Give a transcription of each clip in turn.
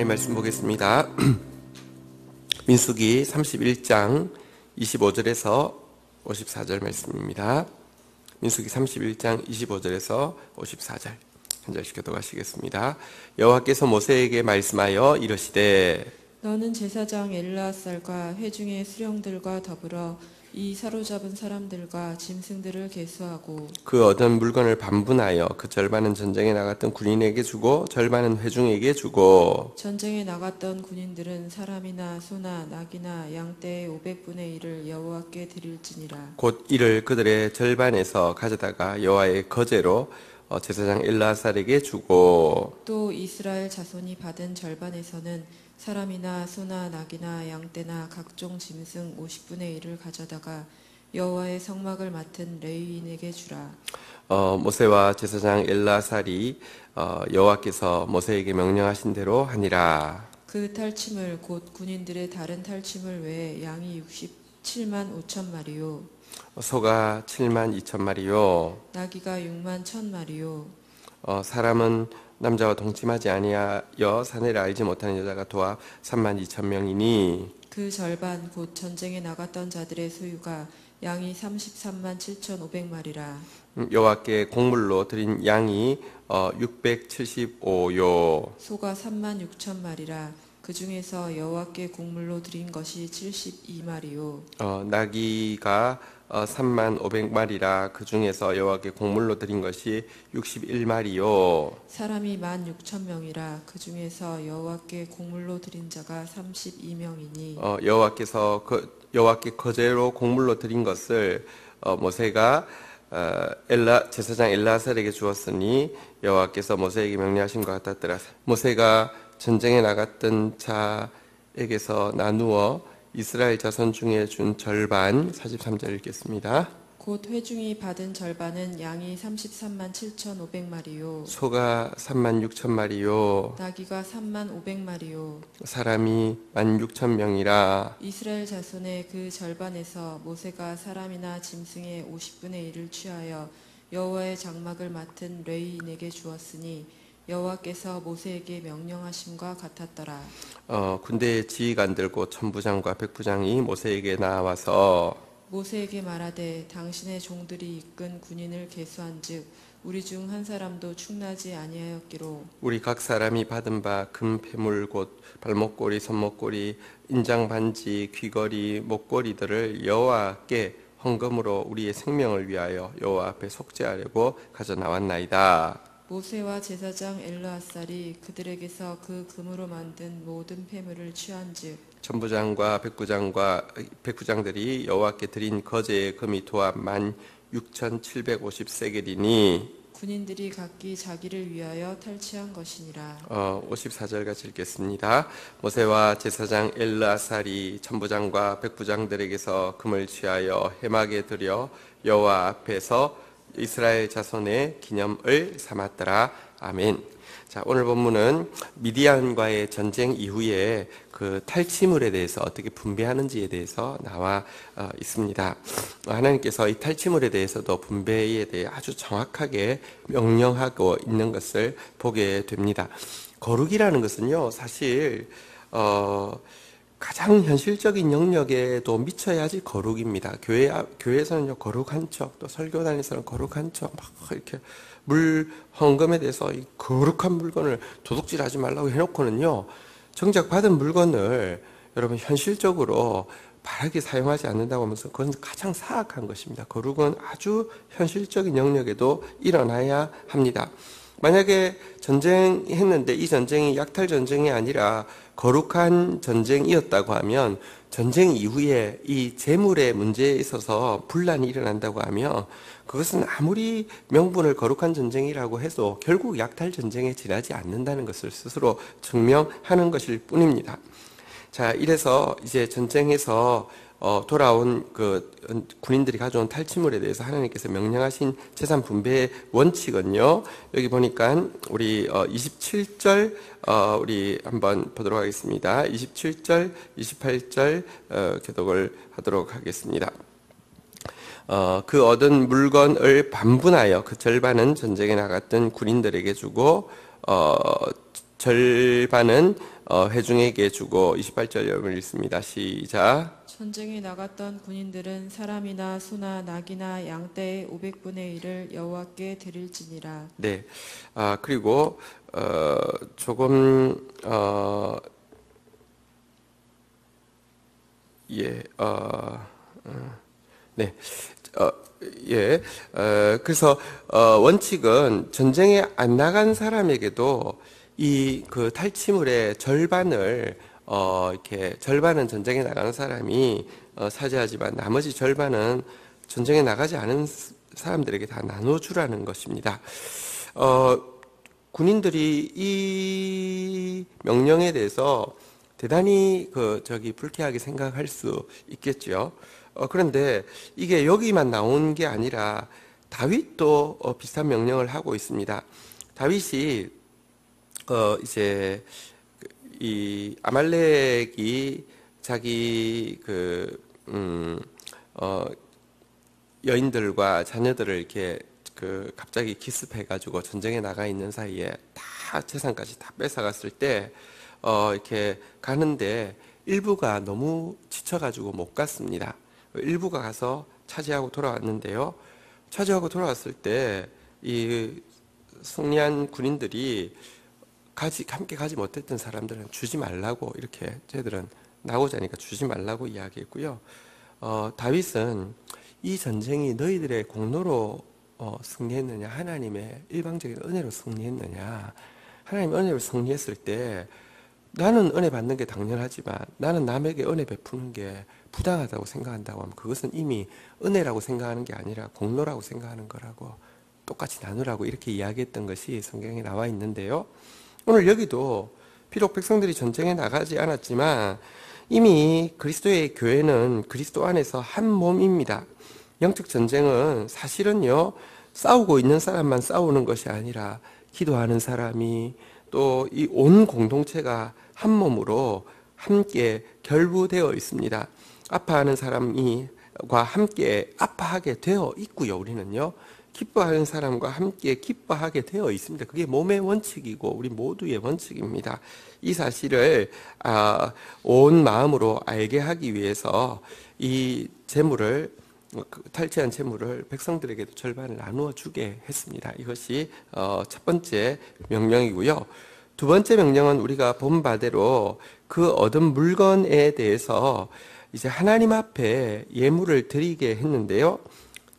하나님 말씀 보겠습니다. 민수기 31장 25절에서 54절 말씀입니다. 민수기 31장 25절에서 54절 한 절씩 교독하시겠습니다. 여호와께서 모세에게 말씀하여 이르시되 너는 제사장 엘르아살과 회중의 수령들과 더불어 이 사로잡은 사람들과 짐승들을 계수하고 그 얻은 물건을 반분하여 그 절반은 전쟁에 나갔던 군인에게 주고 절반은 회중에게 주고 전쟁에 나갔던 군인들은 사람이나 소나 낙이나 양떼의 500분의 1을 여호와께 드릴지니라. 곧 이를 그들의 절반에서 가져다가 여호와의 거제로 제사장 엘르아살에게 주고 또 이스라엘 자손이 받은 절반에서는 사람이나 소나 낙이나 양떼나 각종 짐승 50분의 1을 가져다가 여호와의 성막을 맡은 레위인에게 주라. 모세와 제사장 엘르아살이 여호와께서 모세에게 명령하신 대로 하니라. 그 탈취물 곧 군인들의 다른 탈취물 외에 양이 67만 5천 마리요 소가 7만 2천 마리요 나귀가 6만 1천 마리요 사람은 남자와 동침하지 아니하여 사내를 알지 못하는 여자가 도합 3만 2천 명이니 그 절반 곧 전쟁에 나갔던 자들의 소유가 양이 33만 7,500마리라. 여호와께 곡물로 드린 양이 675요 소가 3만 6천 마리라. 그 중에서 여호와께 곡물로 드린 것이 72마리요 나귀가 3만 500마리라. 그 중에서 여호와께 곡물로 드린 것이 61마리요 사람이 1만 6천 명이라. 그 중에서 여호와께 곡물로 드린 자가 32명이니 여호와께 거제로 곡물로 드린 것을 모세가 제사장 엘르아살에게 주었으니 여호와께서 모세에게 명령하신 것 같았더라. 모세가 전쟁에 나갔던 자에게서 나누어 이스라엘 자손 중에 준 절반 43절 읽겠습니다. 곧 회중이 받은 절반은 양이 33만 7,500마리요 소가 3만 6천 마리요 나귀가 3만 500마리요 사람이 1만 6천 명이라. 이스라엘 자손의 그 절반에서 모세가 사람이나 짐승의 50분의 1을 취하여 여호와의 장막을 맡은 레위인에게 주었으니 여호와께서 모세에게 명령하심과 같았더라. 군대의 지휘관들 곧 천부장과 백부장이 모세에게 나와서 모세에게 말하되 당신의 종들이 이끈 군인을 계수한즉 우리 중 한 사람도 충나지 아니하였기로 우리 각 사람이 받은 바 금 패물 곧 발목걸이 손목걸이 인장 반지 귀걸이 목걸이들을 여호와께 헌금으로 우리의 생명을 위하여 여호와 앞에 속죄하려고 가져 나왔나이다. 모세와 제사장 엘르아살이 그들에게서 그 금으로 만든 모든 폐물을 취한즉 천부장과 백부장들이 여호와께 드린 거제의 금이 도합 16,750세겔이니 군인들이 각기 자기를 위하여 탈취한 것이니라. 54절 같이 읽겠습니다. 모세와 제사장 엘르아살이 천부장과 백부장들에게서 금을 취하여 회막에 들여 여호와 앞에서 이스라엘 자손의 기념을 삼았더라. 아멘. 자, 오늘 본문은 미디안과의 전쟁 이후에 그 탈취물에 대해서 어떻게 분배하는지에 대해서 나와 있습니다. 하나님께서 이 탈취물에 대해서도 분배에 대해 아주 정확하게 명령하고 있는 것을 보게 됩니다. 거룩이라는 것은요, 사실 가장 현실적인 영역에도 미쳐야지 거룩입니다. 교회에서는요, 거룩한 척, 또 설교단에서는 거룩한 척, 막 이렇게 물 헌금에 대해서 이 거룩한 물건을 도둑질하지 말라고 해놓고는요, 정작 받은 물건을 여러분 현실적으로 바르게 사용하지 않는다고 하면서 그건 가장 사악한 것입니다. 거룩은 아주 현실적인 영역에도 일어나야 합니다. 만약에 전쟁했는데 이 전쟁이 약탈 전쟁이 아니라 거룩한 전쟁이었다고 하면 전쟁 이후에 이 재물의 문제에 있어서 분란이 일어난다고 하면 그것은 아무리 명분을 거룩한 전쟁이라고 해도 결국 약탈 전쟁에 지나지 않는다는 것을 스스로 증명하는 것일 뿐입니다. 자, 이래서 이제 전쟁에서 돌아온 그 군인들이 가져온 탈취물에 대해서 하나님께서 명령하신 재산 분배의 원칙은요, 여기 보니까 우리 27절 우리 한번 보도록 하겠습니다. 27절, 28절 교독을 하도록 하겠습니다. 그 얻은 물건을 반분하여 그 절반은 전쟁에 나갔던 군인들에게 주고 절반은 회중에게 주고 28절 여러분 읽습니다. 시작. 전쟁에 나갔던 군인들은 사람이나 소나 낙이나 양떼의 500분의 1을 여호와께 드릴지니라. 네. 그리고 조금 예. 네. 예. 그래서 원칙은 전쟁에 안 나간 사람에게도 이 그 탈취물의 절반을 이렇게 절반은 전쟁에 나가는 사람이 차지하지만 나머지 절반은 전쟁에 나가지 않은 사람들에게 다 나눠주라는 것입니다. 군인들이 이 명령에 대해서 대단히 불쾌하게 생각할 수 있겠죠. 그런데 이게 여기만 나온 게 아니라 다윗도 비슷한 명령을 하고 있습니다. 다윗이 이제 이 아말렉이 자기 여인들과 자녀들을 이렇게 갑자기 기습해가지고 전쟁에 나가 있는 사이에 다 재산까지 다 뺏어갔을 때 이렇게 가는데 일부가 너무 지쳐가지고 못 갔습니다. 일부가 가서 차지하고 돌아왔는데요. 차지하고 돌아왔을 때 이 승리한 군인들이 함께 가지 못했던 사람들은 주지 말라고 이렇게 쟤들은 나고자 하니까 주지 말라고 이야기했고요. 다윗은 이 전쟁이 너희들의 공로로 승리했느냐 하나님의 일방적인 은혜로 승리했느냐 하나님의 은혜로 승리했을 때 나는 은혜 받는 게 당연하지만 나는 남에게 은혜 베푸는 게 부당하다고 생각한다고 하면 그것은 이미 은혜라고 생각하는 게 아니라 공로라고 생각하는 거라고 똑같이 나누라고 이렇게 이야기했던 것이 성경에 나와 있는데요. 오늘 여기도 비록 백성들이 전쟁에 나가지 않았지만 이미 그리스도의 교회는 그리스도 안에서 한 몸입니다. 영적 전쟁은 사실은요, 싸우고 있는 사람만 싸우는 것이 아니라 기도하는 사람이 또 이 온 공동체가 한 몸으로 함께 결부되어 있습니다. 아파하는 사람과 함께 아파하게 되어 있고요. 우리는요. 기뻐하는 사람과 함께 기뻐하게 되어 있습니다. 그게 몸의 원칙이고 우리 모두의 원칙입니다. 이 사실을 온 마음으로 알게 하기 위해서 이 재물을 탈취한 재물을 백성들에게도 절반을 나누어 주게 했습니다. 이것이 첫 번째 명령이고요. 두 번째 명령은 우리가 본 바대로 그 얻은 물건에 대해서 이제 하나님 앞에 예물을 드리게 했는데요.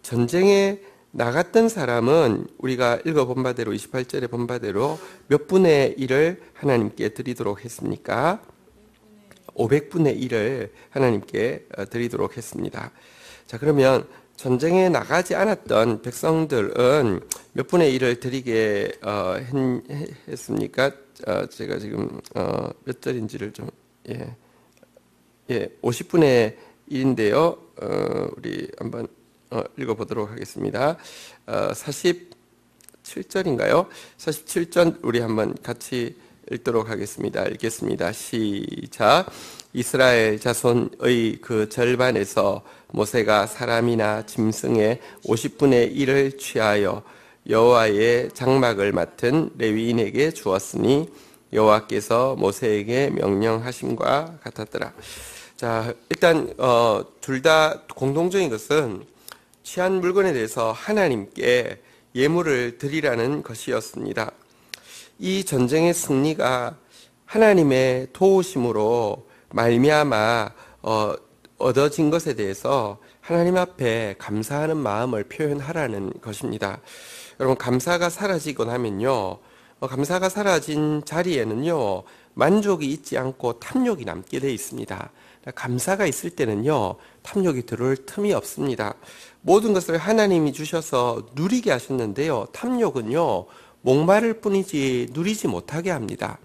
전쟁에 나갔던 사람은 우리가 읽어본 바대로 28절에 본 바대로 몇 분의 1을 하나님께 드리도록 했습니까? 500분의 1을 하나님께 드리도록 했습니다. 자, 그러면 전쟁에 나가지 않았던 백성들은 몇 분의 1을 드리게 했습니까? 제가 지금 몇 절인지를 좀 50분의 1인데요. 우리 한번 읽어보도록 하겠습니다. 47절인가요? 47절 우리 한번 같이 읽도록 하겠습니다. 읽겠습니다. 시작. 이스라엘 자손의 그 절반에서 모세가 사람이나 짐승의 50분의 1을 취하여 여호와의 장막을 맡은 레위인에게 주었으니 여호와께서 모세에게 명령하심과 같았더라. 자, 일단 둘 다 공통적인 것은 취한 물건에 대해서 하나님께 예물을 드리라는 것이었습니다. 이 전쟁의 승리가 하나님의 도우심으로 말미암아 얻어진 것에 대해서 하나님 앞에 감사하는 마음을 표현하라는 것입니다. 여러분, 감사가 사라지고 나면요, 감사가 사라진 자리에는요, 만족이 있지 않고 탐욕이 남게 돼 있습니다. 감사가 있을 때는요, 탐욕이 들어올 틈이 없습니다. 모든 것을 하나님이 주셔서 누리게 하셨는데요, 탐욕은요, 목마를 뿐이지 누리지 못하게 합니다.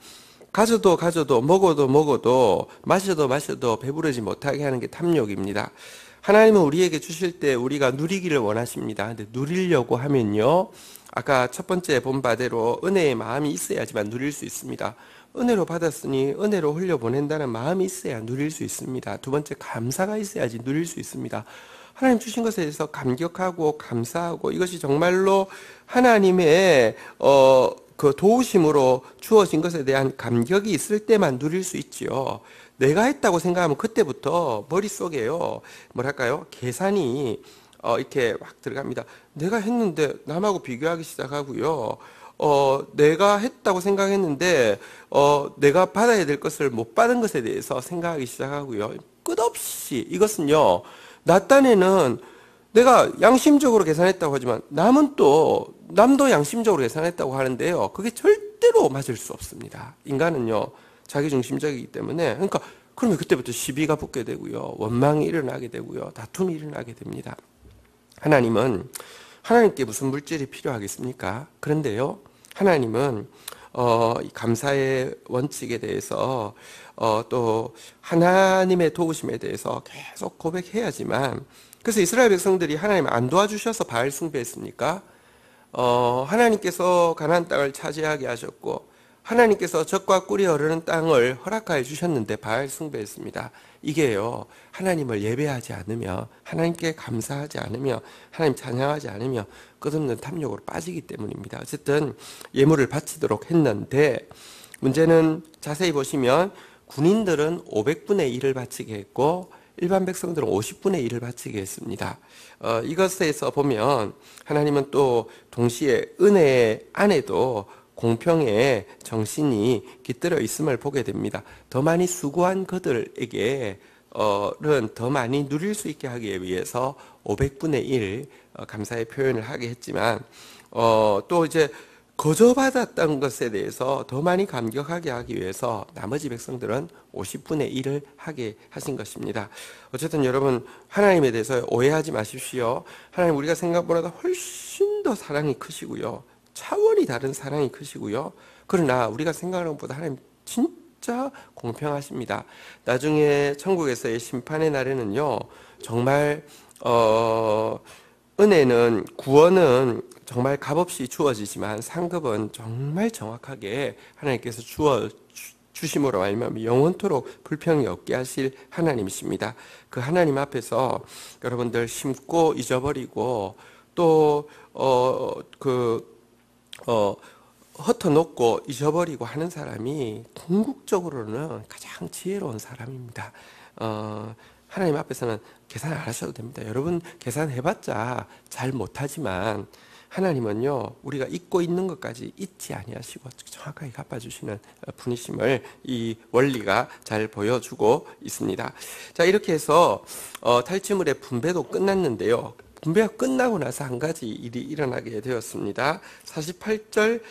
가져도 먹어도 마셔도 배부르지 못하게 하는 게 탐욕입니다. 하나님은 우리에게 주실 때 우리가 누리기를 원하십니다. 근데 누리려고 하면요, 아까 첫 번째 본 바대로 은혜의 마음이 있어야지만 누릴 수 있습니다. 은혜로 받았으니 은혜로 흘려보낸다는 마음이 있어야 누릴 수 있습니다. 두 번째, 감사가 있어야지 누릴 수 있습니다. 하나님 주신 것에 대해서 감격하고 감사하고, 이것이 정말로 하나님의 그 도우심으로 주어진 것에 대한 감격이 있을 때만 누릴 수 있지요. 내가 했다고 생각하면 그때부터 머릿속에요, 뭐랄까요, 계산이 이렇게 막 들어갑니다. 내가 했는데 남하고 비교하기 시작하고요. 내가 했다고 생각했는데 내가 받아야 될 것을 못 받은 것에 대해서 생각하기 시작하고요. 끝없이 이것은요, 나 딴에는 내가 양심적으로 계산했다고 하지만 남도 양심적으로 계산했다고 하는데요. 그게 절대로 맞을 수 없습니다. 인간은요, 자기중심적이기 때문에. 그러니까 그러면 그때부터 시비가 붙게 되고요. 원망이 일어나게 되고요. 다툼이 일어나게 됩니다. 하나님께 무슨 물질이 필요하겠습니까? 그런데요, 하나님은 이 감사의 원칙에 대해서 또 하나님의 도우심에 대해서 계속 고백해야지만, 그래서 이스라엘 백성들이 하나님 안 도와주셔서 바알 숭배했습니까? 하나님께서 가나안 땅을 차지하게 하셨고 하나님께서 젖과 꿀이 흐르는 땅을 허락하여 주셨는데 바알 숭배했습니다. 이게요, 하나님을 예배하지 않으며 하나님께 감사하지 않으며 하나님 찬양하지 않으며 끝없는 탐욕으로 빠지기 때문입니다. 어쨌든 예물을 바치도록 했는데, 문제는 자세히 보시면 군인들은 500분의 1을 바치게 했고 일반 백성들은 50분의 1을 바치게 했습니다. 이것에서 보면 하나님은 또 동시에 은혜 안에도 공평의 정신이 깃들어 있음을 보게 됩니다. 더 많이 수고한 그들에게 더 많이 누릴 수 있게 하기 위해서 500분의 1 감사의 표현을 하게 했지만, 또 이제 거저받았던 것에 대해서 더 많이 감격하게 하기 위해서 나머지 백성들은 50분의 1을 하게 하신 것입니다. 어쨌든 여러분, 하나님에 대해서 오해하지 마십시오. 하나님 우리가 생각보다 훨씬 더 사랑이 크시고요, 차원이 다른 사랑이 크시고요. 그러나 우리가 생각하는 것보다 하나님 진짜 공평하십니다. 나중에 천국에서의 심판의 날에는요, 정말 은혜는, 구원은 정말 값없이 주어지지만 상급은 정말 정확하게 하나님께서 주심으로 말미암아 영원토록 불평이 없게 하실 하나님이십니다. 그 하나님 앞에서 여러분들 심고 잊어버리고 또 흩어놓고 잊어버리고 하는 사람이 궁극적으로는 가장 지혜로운 사람입니다. 하나님 앞에서는 계산 안 하셔도 됩니다. 여러분 계산해봤자 잘 못하지만 하나님은요, 우리가 잊고 있는 것까지 잊지 아니하시고 정확하게 갚아주시는 분이심을 이 원리가 잘 보여주고 있습니다. 자, 이렇게 해서 탈취물의 분배도 끝났는데요. 분배가 끝나고 나서 한 가지 일이 일어나게 되었습니다. 48절,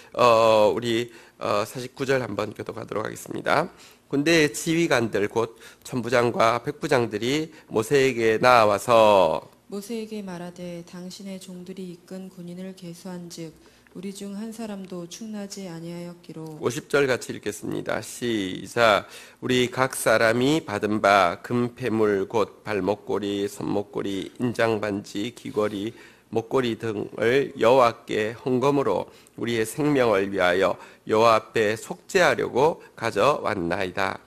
우리 49절 한번 교독하도록 하겠습니다. 군대의 지휘관들 곧 천부장과 백부장들이 모세에게 나와서 모세에게 말하되 당신의 종들이 이끈 군인을 계수한즉 우리 중 한 사람도 충나지 아니하였기로. 50절 같이 읽겠습니다. 시작. 우리 각 사람이 받은 바 금폐물 곧 발목걸이, 손목걸이, 인장반지, 귀걸이, 목걸이 등을 여호와께 헌금으로 우리의 생명을 위하여 여호와 앞에 속죄하려고 가져왔나이다.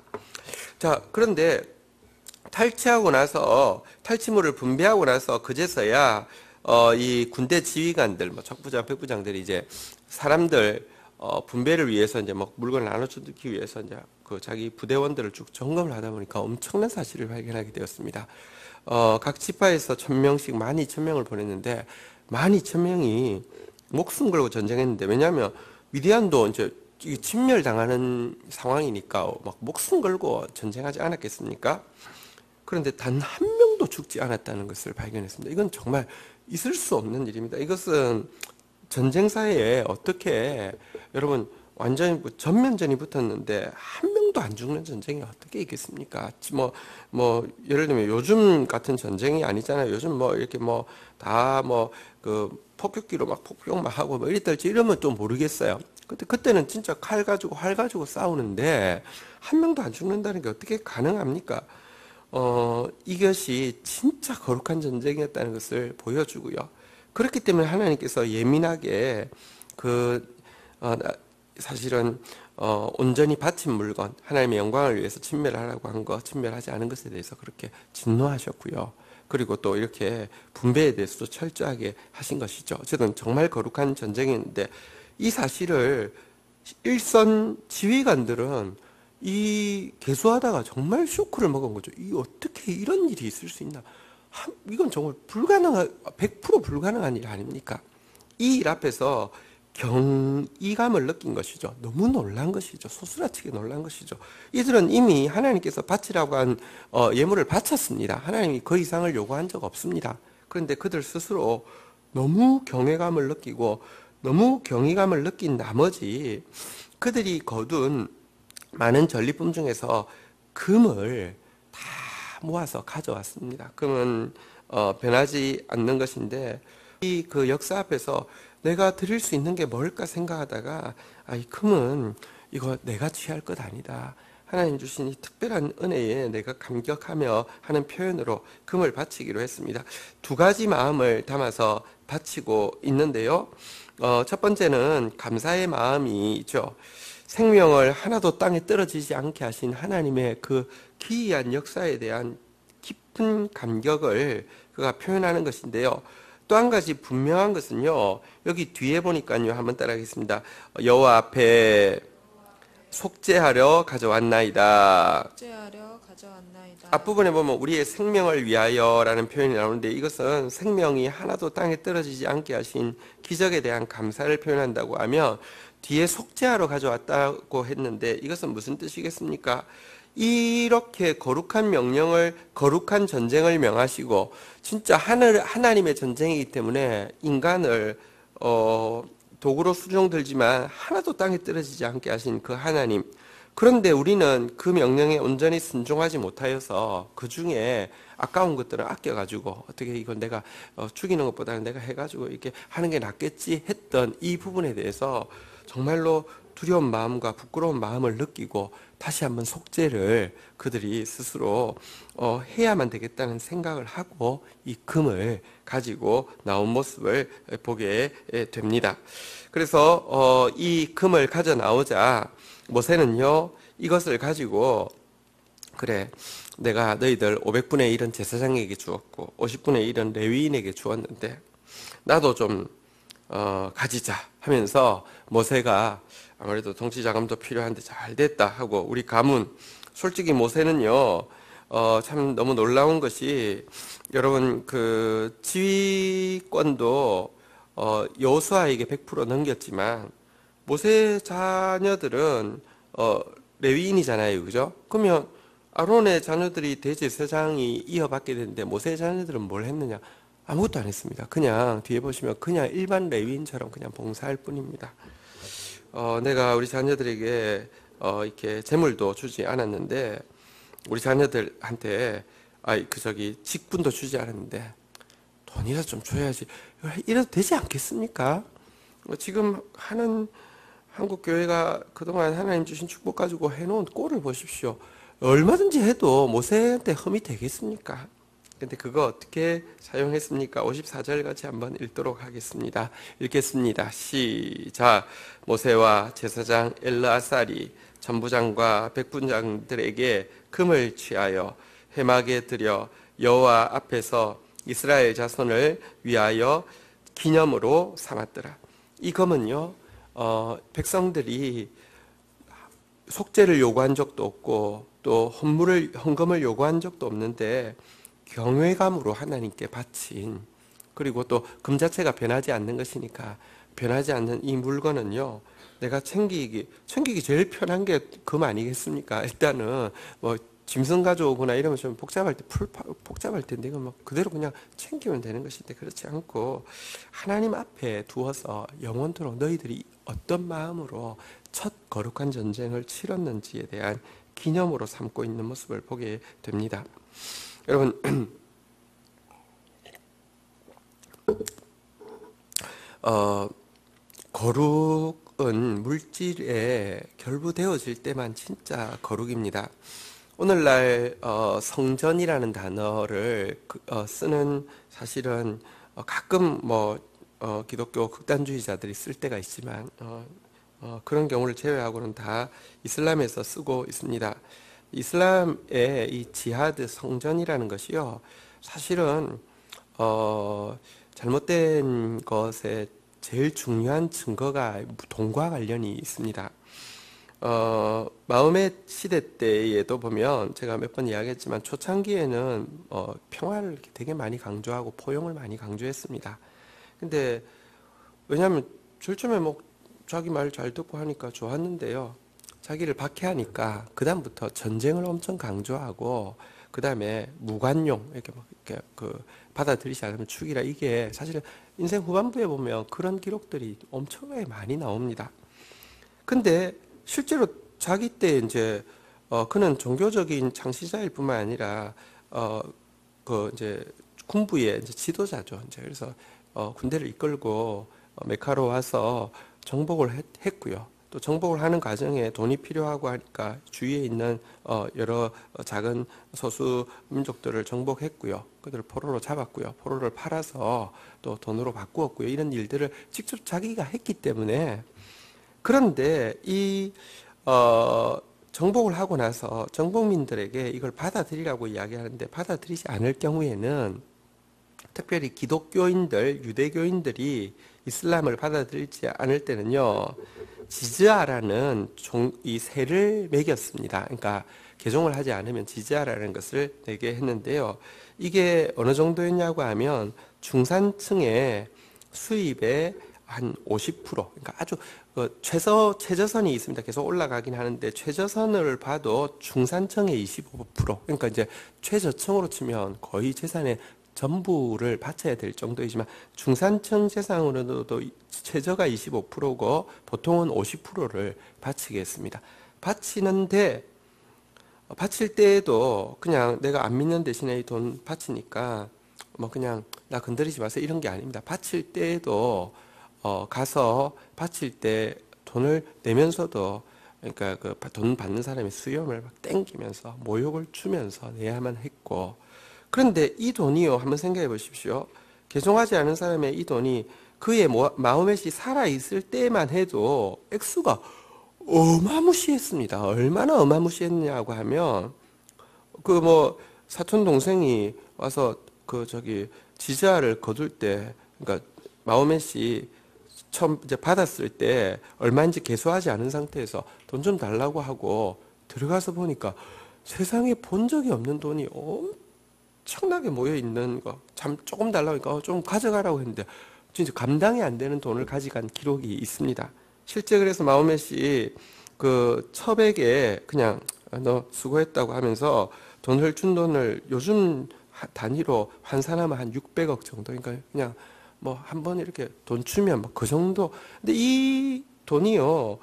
자, 그런데 탈취하고 나서, 탈취물을 분배하고 나서 그제서야 이 군대 지휘관들, 척부장, 백부장들이 이제 사람들 분배를 위해서 이제 뭐 물건을 나눠주기 위해서 이제 그 자기 부대원들을 쭉 점검을 하다 보니까 엄청난 사실을 발견하게 되었습니다. 각 지파에서 1000명씩 12,000명을 보냈는데 12,000명이 목숨 걸고 전쟁했는데, 왜냐하면 미디안도 이제 침멸당하는 상황이니까 막 목숨 걸고 전쟁하지 않았겠습니까? 그런데 단 한 명도 죽지 않았다는 것을 발견했습니다. 이건 정말 있을 수 없는 일입니다. 이것은 전쟁사에 어떻게, 여러분, 완전히 전면전이 붙었는데 한 명도 안 죽는 전쟁이 어떻게 있겠습니까? 예를 들면 요즘 같은 전쟁이 아니잖아요. 요즘 이렇게 그 폭격기로 막 폭격 막 하고 이랬달지 이러면 또 모르겠어요. 그때는 진짜 칼 가지고 활 가지고 싸우는데 한 명도 안 죽는다는 게 어떻게 가능합니까? 이것이 진짜 거룩한 전쟁이었다는 것을 보여주고요. 그렇기 때문에 하나님께서 예민하게 사실은 온전히 바친 물건, 하나님의 영광을 위해서 침멸하라고 한 것, 침멸하지 않은 것에 대해서 그렇게 진노하셨고요. 그리고 또 이렇게 분배에 대해서도 철저하게 하신 것이죠. 어쨌든 정말 거룩한 전쟁이었는데 이 사실을 일선 지휘관들은 이 개수하다가 정말 쇼크를 먹은 거죠. 이 어떻게 이런 일이 있을 수 있나? 이건 정말 100% 불가능한 일 아닙니까? 이 일 앞에서 경이감을 느낀 것이죠. 너무 놀란 것이죠. 소스라치게 놀란 것이죠. 이들은 이미 하나님께서 바치라고 한 예물을 바쳤습니다. 하나님이 그 이상을 요구한 적 없습니다. 그런데 그들 스스로 너무 경외감을 느끼고 너무 경이감을 느낀 나머지 그들이 거둔 많은 전리품 중에서 금을 다 모아서 가져왔습니다. 금은 변하지 않는 것인데 이 그 역사 앞에서 내가 드릴 수 있는 게 뭘까 생각하다가 이 금은 이거 내가 취할 것 아니다. 하나님 주신 이 특별한 은혜에 내가 감격하며 하는 표현으로 금을 바치기로 했습니다. 두 가지 마음을 담아서 바치고 있는데요. 첫 번째는 감사의 마음이죠. 생명을 하나도 땅에 떨어지지 않게 하신 하나님의 그 기이한 역사에 대한 깊은 감격을 그가 표현하는 것인데요. 또 한 가지 분명한 것은요. 여기 뒤에 보니까요. 한번 따라하겠습니다. 여호와 앞에 속죄하려 가져왔나이다. 속죄하려 가져왔나이다. 앞부분에 보면 우리의 생명을 위하여라는 표현이 나오는데 이것은 생명이 하나도 땅에 떨어지지 않게 하신 기적에 대한 감사를 표현한다고 하면 뒤에 속죄하러 가져왔다고 했는데 이것은 무슨 뜻이겠습니까? 이렇게 거룩한 명령을 거룩한 전쟁을 명하시고 진짜 하나님의 전쟁이기 때문에 인간을 도구로 수종들지만 하나도 땅에 떨어지지 않게 하신 그 하나님. 그런데 우리는 그 명령에 온전히 순종하지 못하여서 그 중에 아까운 것들을 아껴가지고 어떻게 이건 내가 죽이는 것보다는 내가 해가지고 이렇게 하는 게 낫겠지 했던 이 부분에 대해서 정말로 두려운 마음과 부끄러운 마음을 느끼고 다시 한번 속죄를 그들이 스스로 해야만 되겠다는 생각을 하고 이 금을 가지고 나온 모습을 보게 됩니다. 그래서 이 금을 가져 나오자 모세는요 이것을 가지고 그래 내가 너희들 500분의 1은 제사장에게 주었고 50분의 1은 레위인에게 주었는데 나도 좀 가지자 하면서 모세가 아무래도 정치자금도 필요한데 잘 됐다 하고 우리 가문 솔직히 모세는요 참 너무 놀라운 것이 여러분 그 지휘권도 여호수아에게 100% 넘겼지만 모세 자녀들은 레위인이잖아요, 그죠? 그러면 아론의 자녀들이 대제사장이 이어받게 되는데 모세 자녀들은 뭘 했느냐? 아무것도 안 했습니다. 그냥 뒤에 보시면 그냥 일반 레위인처럼 그냥 봉사할 뿐입니다. 내가 우리 자녀들에게 이렇게 재물도 주지 않았는데 우리 자녀들한테 직분도 주지 않았는데 돈이라도 좀 줘야지. 이래도 되지 않겠습니까? 지금 하는 한국 교회가 그동안 하나님 주신 축복 가지고 해놓은 꼴을 보십시오. 얼마든지 해도 모세한테 흠이 되겠습니까? 근데 그거 어떻게 사용했습니까? 54절 같이 한번 읽도록 하겠습니다. 읽겠습니다. 시작. 모세와 제사장 엘르아살이 천부장과 백부장들에게 금을 취하여 회막에 들여 여호와 앞에서 이스라엘 자손을 위하여 기념으로 삼았더라. 이 금은요, 백성들이 속죄를 요구한 적도 없고 또 헌금을 요구한 적도 없는데 경외감으로 하나님께 바친 그리고 또 금 자체가 변하지 않는 것이니까 변하지 않는 이 물건은요 내가 챙기기 제일 편한 게 금 아니겠습니까? 일단은 뭐 짐승 가져오거나 이러면 좀 복잡할 텐데 이건 뭐 그대로 그냥 챙기면 되는 것인데 그렇지 않고 하나님 앞에 두어서 영원토록 너희들이 어떤 마음으로 첫 거룩한 전쟁을 치렀는지에 대한 기념으로 삼고 있는 모습을 보게 됩니다. 여러분 거룩은 물질에 결부되어질 때만 진짜 거룩입니다. 오늘날 성전이라는 단어를 쓰는 사실은 가끔 기독교 극단주의자들이 쓸 때가 있지만 그런 경우를 제외하고는 다 이슬람에서 쓰고 있습니다. 이슬람의 이 지하드 성전이라는 것이요 사실은 잘못된 것에 제일 중요한 증거가 돈과 관련이 있습니다. 마음의 시대 때에도 보면 제가 몇 번 이야기했지만 초창기에는 평화를 되게 많이 강조하고 포용을 많이 강조했습니다. 근데 왜냐하면 제일 처음에 뭐 자기 말 잘 듣고 하니까 좋았는데요. 자기를 박해하니까 그다음부터 전쟁을 엄청 강조하고 그다음에 무관용 이렇게 막 이렇게 받아들이지 않으면 죽이라, 이게 사실은 인생 후반부에 보면 그런 기록들이 엄청나게 많이 나옵니다. 근데 실제로 자기 때 이제 그는 종교적인 창시자일 뿐만 아니라 이제 군부의 이제 지도자죠. 이제 그래서 군대를 이끌고 메카로 와서 정복을 했고요. 또 정복을 하는 과정에 돈이 필요하고 하니까 주위에 있는 여러 작은 소수 민족들을 정복했고요. 그들을 포로로 잡았고요. 포로를 팔아서 또 돈으로 바꾸었고요. 이런 일들을 직접 자기가 했기 때문에. 그런데 정복을 하고 나서 정복민들에게 이걸 받아들이라고 이야기하는데 받아들이지 않을 경우에는 특별히 기독교인들, 유대교인들이 이슬람을 받아들이지 않을 때는요, 지즈아라는 이 세를 매겼습니다. 그러니까 개종을 하지 않으면 지즈아라는 것을 내게 했는데요. 이게 어느 정도였냐고 하면 중산층의 수입의 한 50%, 그러니까 아주 최저선이 있습니다. 계속 올라가긴 하는데 최저선을 봐도 중산층의 25%, 그러니까 이제 최저층으로 치면 거의 재산의 전부를 바쳐야 될 정도이지만 중산층 재산으로도 최저가 25%고 보통은 50%를 바치겠습니다. 바치는데 바칠 때에도 그냥 내가 안 믿는 대신에 이 돈 바치니까 뭐 그냥 나 건드리지 마세요 이런 게 아닙니다. 바칠 때에도 가서 바칠 때 돈을 내면서도, 그러니까 그 돈 받는 사람이 수염을 막 땡기면서 모욕을 주면서 내야만 했고, 그런데 이 돈이요, 한번 생각해 보십시오. 개종하지 않은 사람의 이 돈이 그의 마음에시 살아있을 때만 해도 액수가 어마무시했습니다. 얼마나 어마무시했냐고 하면, 사촌 동생이 와서 지자를 거둘 때, 그러니까 마호멧이 처음 이제 받았을 때 얼마인지 계수하지 않은 상태에서 돈 좀 달라고 하고 들어가서 보니까 세상에 본 적이 없는 돈이 엄청나게 모여 있는 거, 참 조금 달라고 하니까 좀 가져가라고 했는데 진짜 감당이 안 되는 돈을 가져간 기록이 있습니다. 실제 그래서 마호멧이 그 첩에게 그냥 너 수고했다고 하면서 준 돈을 요즘 단위로 환산하면 한 600억 정도, 그러니까 그냥 뭐 한 번 이렇게 돈 주면 뭐 그 정도. 근데 이 돈이요,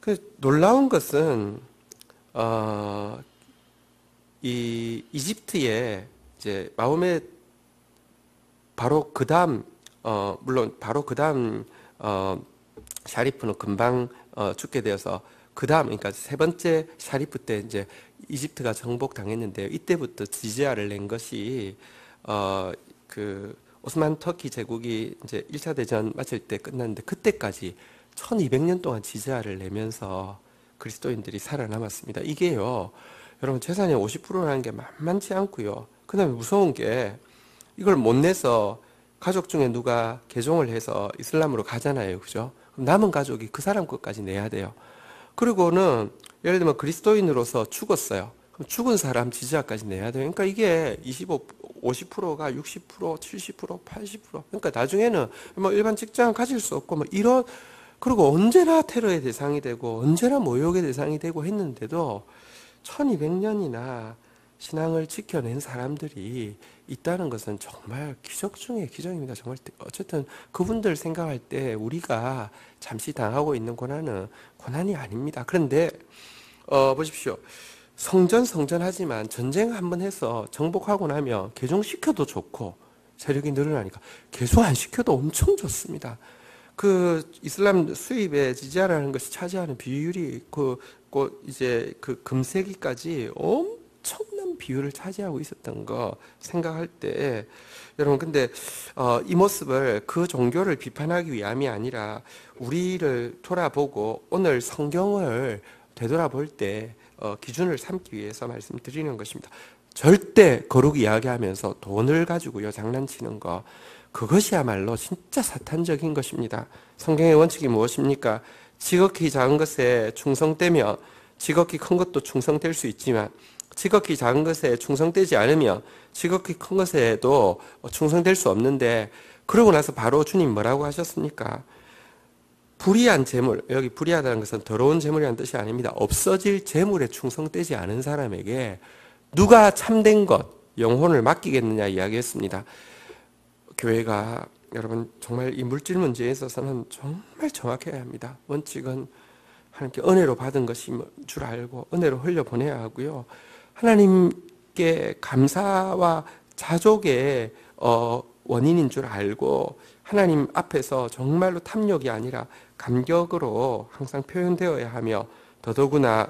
그 놀라운 것은 이 이집트에 이제 마호멧 바로 그 다음 물론 바로 그 다음 샤리프는 금방 죽게 되어서 그 다음, 그러니까 세 번째 샤리프 때 이제 이집트가 정복당했는데요. 이때부터 지지아를 낸 것이 그 오스만 터키 제국이 이제 1차 대전 마칠 때 끝났는데 그때까지 1200년 동안 지지아를 내면서 그리스도인들이 살아남았습니다. 이게요, 여러분 재산의 50%라는 게 만만치 않고요. 그 다음에 무서운 게 이걸 못 내서 가족 중에 누가 개종을 해서 이슬람으로 가잖아요. 그죠? 그럼 남은 가족이 그 사람 것까지 내야 돼요. 그리고는 예를 들면 그리스도인으로서 죽었어요. 그럼 죽은 사람 지지아까지 내야 돼요. 그러니까 이게 50%가 60%, 70%, 80%. 그러니까 나중에는 뭐 일반 직장 가질 수 없고 뭐 이런, 그리고 언제나 테러의 대상이 되고 언제나 모욕의 대상이 되고 했는데도 1200년이나 신앙을 지켜낸 사람들이 있다는 것은 정말 기적 중에 기적입니다. 정말 어쨌든 그분들 생각할 때 우리가 잠시 당하고 있는 고난이 아닙니다. 그런데 보십시오. 성전하지만 전쟁 한번 해서 정복하고 나면 개종시켜도 좋고 세력이 늘어나니까 개종 안 시켜도 엄청 좋습니다. 그 이슬람 수입의 지지아라는 것이 차지하는 비율이 이제 그 금세기까지 엄청난 비율을 차지하고 있었던 거 생각할 때, 여러분 근데 이 모습을 그 종교를 비판하기 위함이 아니라 우리를 돌아보고 오늘 성경을 되돌아볼 때 기준을 삼기 위해서 말씀드리는 것입니다. 절대 거룩 이야기하면서 돈을 가지고요 장난치는 거, 그것이야말로 진짜 사탄적인 것입니다. 성경의 원칙이 무엇입니까? 지극히 작은 것에 충성되며 지극히 큰 것도 충성될 수 있지만 지극히 작은 것에 충성되지 않으며 지극히 큰 것에도 충성될 수 없는데, 그러고 나서 바로 주님 뭐라고 하셨습니까? 불의한 재물, 여기 불의하다는 것은 더러운 재물이라는 뜻이 아닙니다. 없어질 재물에 충성되지 않은 사람에게 누가 참된 것, 영혼을 맡기겠느냐 이야기했습니다. 교회가 여러분 정말 이 물질 문제에 있어서는 정말 정확해야 합니다. 원칙은 하나님께 은혜로 받은 것인 줄 알고 은혜로 흘려보내야 하고요. 하나님께 감사와 자족의 원인인 줄 알고 하나님 앞에서 정말로 탐욕이 아니라 감격으로 항상 표현되어야 하며, 더더구나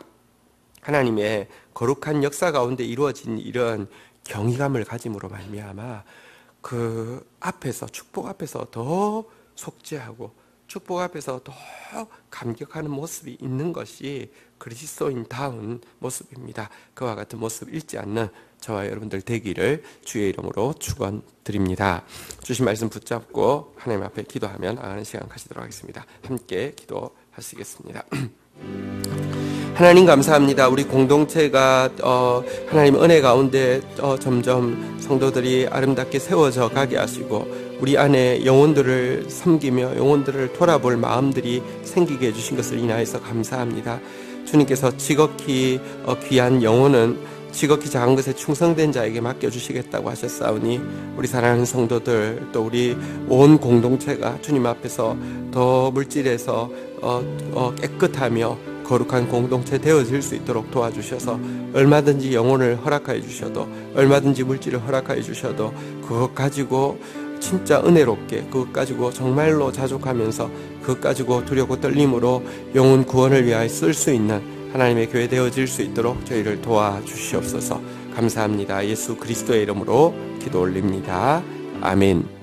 하나님의 거룩한 역사 가운데 이루어진 이런 경이감을 가짐으로 말미암아 그 앞에서, 축복 앞에서 더 속죄하고 축복 앞에서 더 감격하는 모습이 있는 것이 그리스도인다운 모습입니다. 그와 같은 모습 잃지 않는 저와 여러분들 되기를 주의 이름으로 축원드립니다. 주신 말씀 붙잡고 하나님 앞에 기도하며 나가는 시간 가지도록 하겠습니다. 함께 기도하시겠습니다. 하나님 감사합니다. 우리 공동체가 하나님 은혜 가운데 점점 성도들이 아름답게 세워져 가게 하시고 우리 안에 영혼들을 섬기며 영혼들을 돌아볼 마음들이 생기게 해주신 것을 인하여서 감사합니다. 주님께서 지극히 귀한 영혼은 지극히 작은 것에 충성된 자에게 맡겨주시겠다고 하셨사오니 우리 사랑하는 성도들 또 우리 온 공동체가 주님 앞에서 더 물질에서 깨끗하며 거룩한 공동체 되어질 수 있도록 도와주셔서 얼마든지 영혼을 허락하여 주셔도 얼마든지 물질을 허락하여 주셔도 그것 가지고 진짜 은혜롭게 그것 가지고 정말로 자족하면서 그것 가지고 두렵고 떨림으로 영혼 구원을 위하여 쓸 수 있는 하나님의 교회 되어질 수 있도록 저희를 도와주시옵소서. 감사합니다. 예수 그리스도의 이름으로 기도 올립니다. 아멘.